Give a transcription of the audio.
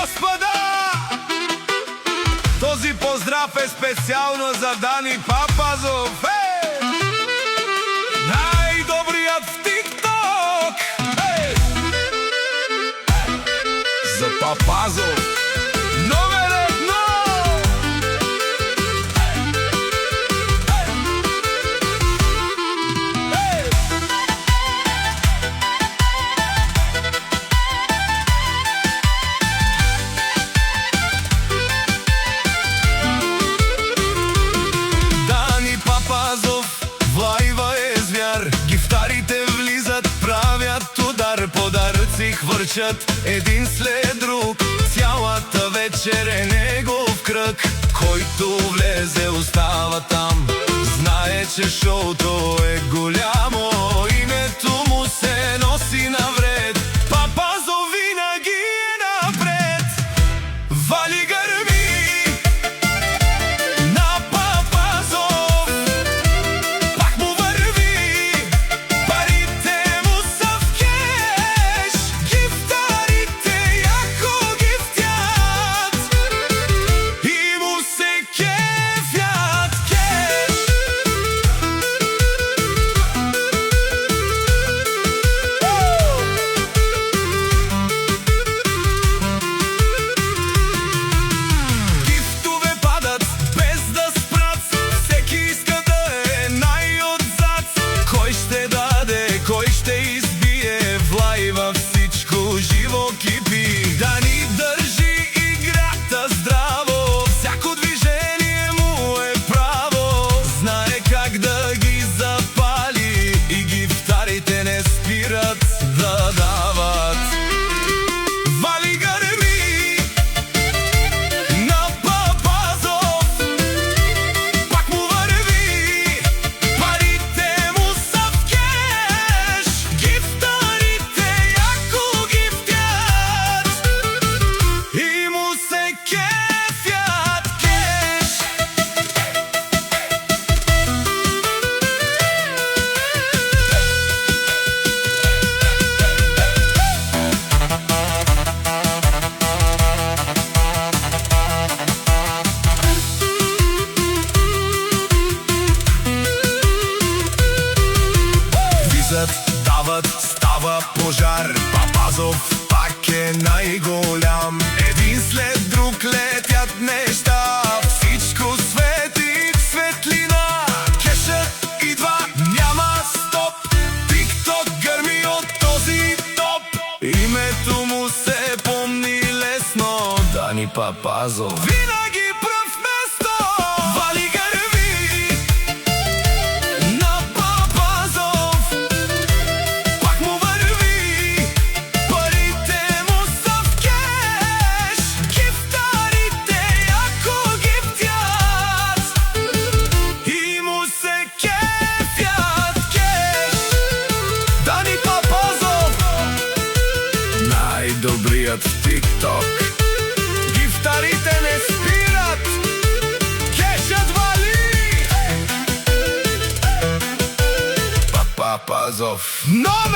господа! Този поздрав е специално за Дани Папазов. Най-добрият в TikTok! За Папазов номер 1. Дани Папазов в лайва е звяр. Гифтарите влизат, правят удар, подаръци хвърчат един след друг. Цялата вечер е негов кръг. Който влезе остава там. Знае, че шоуто е голямо. Името му се носи навред. Папазов винаги е напред. Вали гърби на Папазов. Пак му върви. Парите му са в кеш. Гифтарите яко гифтят и му се кефят кеш. Гифтове падат без да спрат. Всеки иска да е най-отзад. Кой ще даде, кой ще избие? В лайва всичко живо кипи. Да ни държи играта здраво. Всяко движение му е право. Знае как да ги запали и гифтарите не спират да дават. Вали гърби на Папазов. Пак му върви. Парите му са в кеш. Гифтарите яко гифтят и му се кефят кеш. Влизат, дават, става пожар. Папазов пак е най-голям. Един след друг летят неща. Всичко свети в светлина. Кешът идва, няма стоп. TikTok гърми от този топ. Името му се помни лесно. Дани Папазов винаги пръв место. Вали гърби на Папазов. Пак му върви. Парите му са в кеш. Гифтарите яко гифтят и му се кефят кеш. Дани Папазов най-добрият в TikTok. Гифтарите не спират. Кешът вали. Папазов номер